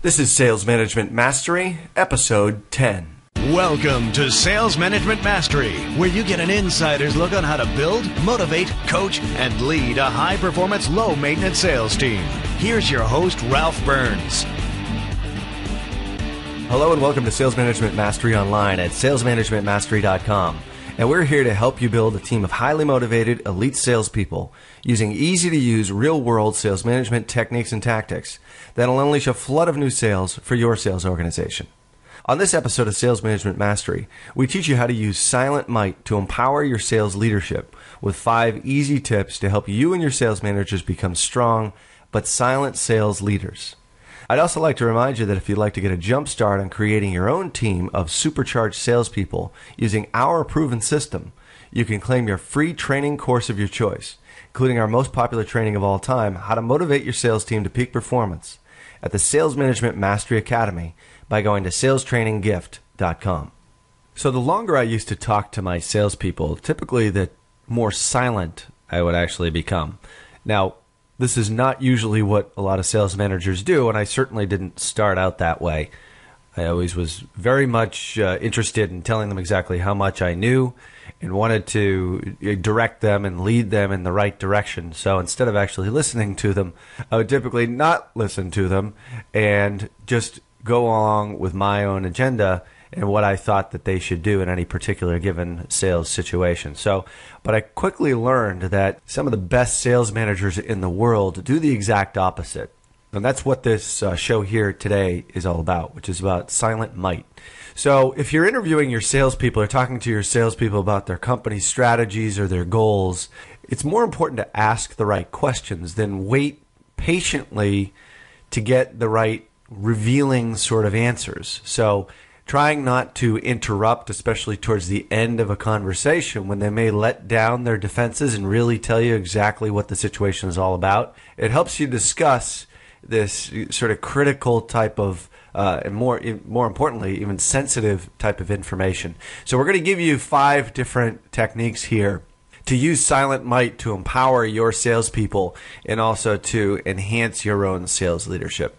This is Sales Management Mastery, Episode 10. Welcome to Sales Management Mastery, where you get an insider's look on how to build, motivate, coach, and lead a high-performance, low-maintenance sales team. Here's your host, Ralph Burns. Hello and welcome to Sales Management Mastery online at salesmanagementmastery.com. And we're here to help you build a team of highly motivated, elite salespeople using easy-to-use, real-world sales management techniques and tactics that'll unleash a flood of new sales for your sales organization. On this episode of Sales Management Mastery, we teach you how to use silent might to empower your sales leadership with 5 easy tips to help you and your sales managers become strong but silent sales leaders. I'd also like to remind you that if you'd like to get a jump start on creating your own team of supercharged salespeople using our proven system, you can claim your free training course of your choice, including our most popular training of all time, How to Motivate Your Sales Team to Peak Performance, at the Sales Management Mastery Academy by going to salestraininggift.com. So the longer I used to talk to my salespeople, typically the more silent I would actually become. Now, this is not usually what a lot of sales managers do, and I certainly didn't start out that way. I always was very much interested in telling them exactly how much I knew and wanted to direct them and lead them in the right direction. So instead of actually listening to them, I would typically not listen to them and just go along with my own agenda and what I thought that they should do in any particular given sales situation. But I quickly learned that some of the best sales managers in the world do the exact opposite. And that's what this show here today is all about, which is about silent might. So if you're interviewing your salespeople or talking to your salespeople about their company's strategies or their goals, it's more important to ask the right questions than wait patiently to get the right revealing sort of answers. So trying not to interrupt, especially towards the end of a conversation when they may let down their defenses and really tell you exactly what the situation is all about. It helps you discuss this sort of critical type of, and more importantly, even sensitive type of information. So we're going to give you 5 different techniques here to use silent might to empower your salespeople and also to enhance your own sales leadership.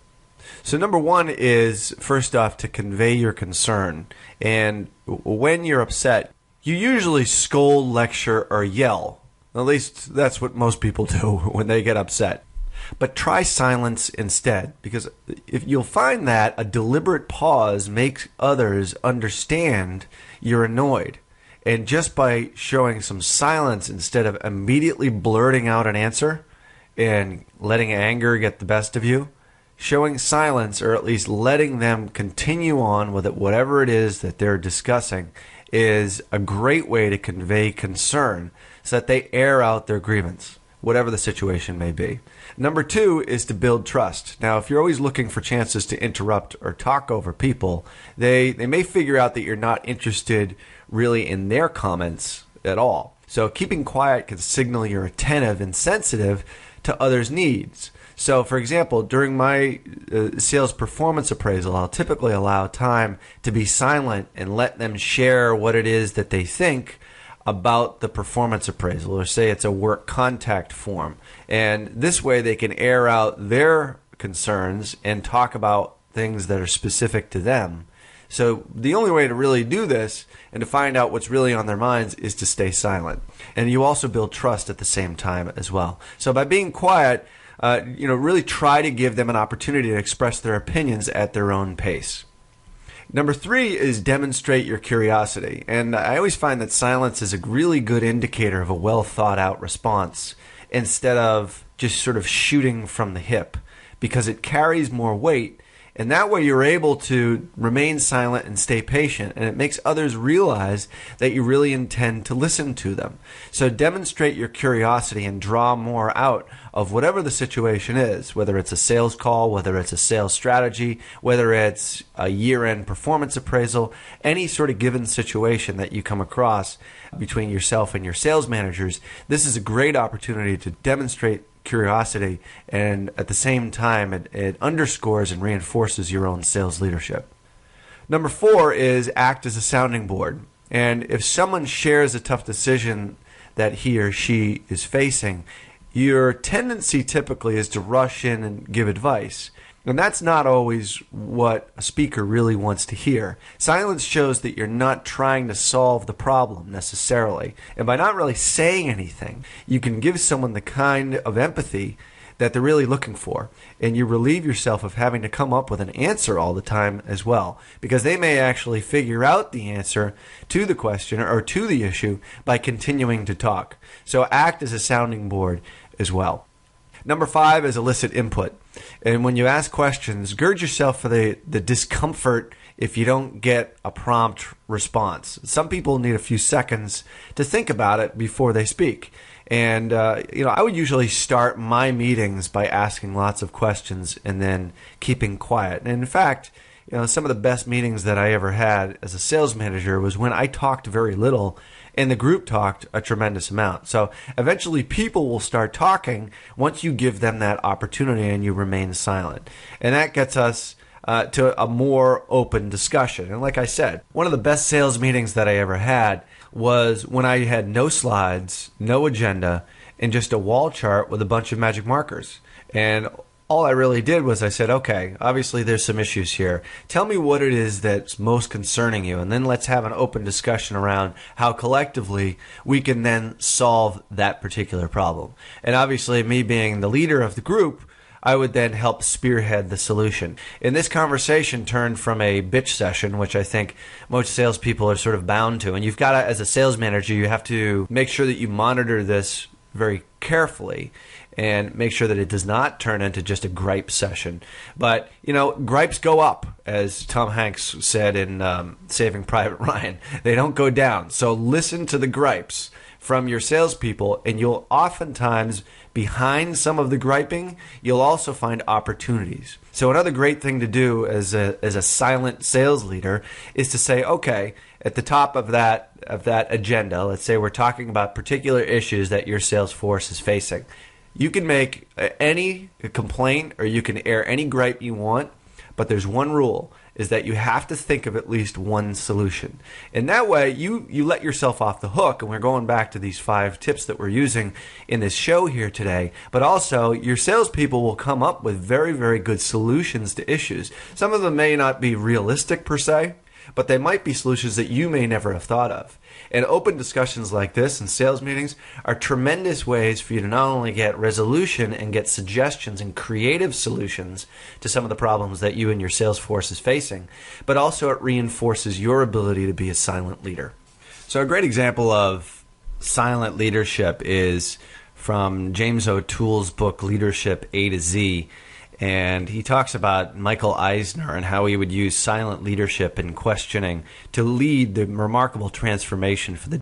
So number 1 is, first off, to convey your concern. And when you're upset, you usually scold, lecture, or yell. At least that's what most people do when they get upset. But try silence instead, because if you'll find that a deliberate pause makes others understand you're annoyed. And just by showing some silence instead of immediately blurting out an answer and letting anger get the best of you, showing silence, or at least letting them continue on with it, whatever it is that they're discussing, is a great way to convey concern so that they air out their grievance, whatever the situation may be. Number 2 is to build trust. Now, if you're always looking for chances to interrupt or talk over people, they may figure out that you're not interested really in their comments at all. So keeping quiet can signal you're attentive and sensitive to others' needs. So, for example, during my sales performance appraisal, I'll typically allow time to be silent and let them share what it is that they think about the performance appraisal, or say it's a work contact form. And this way they can air out their concerns and talk about things that are specific to them. So the only way to really do this and to find out what's really on their minds is to stay silent. And you also build trust at the same time as well. So by being quiet, really try to give them an opportunity to express their opinions at their own pace. Number 3 is demonstrate your curiosity. And I always find that silence is a really good indicator of a well thought out response instead of just sort of shooting from the hip, because it carries more weight. And that way you're able to remain silent and stay patient, and it makes others realize that you really intend to listen to them. So demonstrate your curiosity and draw more out of whatever the situation is, whether it's a sales call, whether it's a sales strategy, whether it's a year-end performance appraisal, any sort of given situation that you come across between yourself and your sales managers. This is a great opportunity to demonstrate curiosity, and at the same time it underscores and reinforces your own sales leadership. Number 4 is act as a sounding board. And if someone shares a tough decision that he or she is facing, your tendency typically is to rush in and give advice. And that's not always what a speaker really wants to hear. Silence shows that you're not trying to solve the problem necessarily. And by not really saying anything, you can give someone the kind of empathy that they're really looking for. And you relieve yourself of having to come up with an answer all the time as well. Because they may actually figure out the answer to the question or to the issue by continuing to talk. So act as a sounding board as well. Number 5 is elicit input. And when you ask questions, gird yourself for the discomfort if you don't get a prompt response. Some people need a few seconds to think about it before they speak. And, I would usually start my meetings by asking lots of questions and then keeping quiet. And in fact, some of the best meetings that I ever had as a sales manager was when I talked very little and the group talked a tremendous amount. So eventually people will start talking once you give them that opportunity and you remain silent. And that gets us to a more open discussion. And like I said, one of the best sales meetings that I ever had was when I had no slides, no agenda, and just a wall chart with a bunch of magic markers. And all I really did was I said, okay, obviously there's some issues here. Tell me what it is that's most concerning you, and then let's have an open discussion around how collectively we can then solve that particular problem. And obviously, me being the leader of the group, I would then help spearhead the solution. And this conversation turned from a bitch session, which I think most salespeople are sort of bound to. And you've got to, as a sales manager, you have to make sure that you monitor this very carefully and make sure that it does not turn into just a gripe session. But, gripes go up, as Tom Hanks said in Saving Private Ryan. They don't go down. So listen to the gripes from your salespeople, and you'll oftentimes, behind some of the griping, you'll also find opportunities. So another great thing to do as a silent sales leader is to say, okay, at the top of that agenda, let's say we're talking about particular issues that your sales force is facing. You can make any complaint or you can air any gripe you want, but there's one rule, is that you have to think of at least one solution. And that way, you let yourself off the hook, and we're going back to these 5 tips that we're using in this show here today, but also your salespeople will come up with very, very good solutions to issues. Some of them may not be realistic per se, but they might be solutions that you may never have thought of. And open discussions like this in sales meetings are tremendous ways for you to not only get resolution and get suggestions and creative solutions to some of the problems that you and your sales force is facing, but also it reinforces your ability to be a silent leader. So a great example of silent leadership is from James O'Toole's book, Leadership A to Z. And he talks about Michael Eisner and how he would use silent leadership and questioning to lead the remarkable transformation for the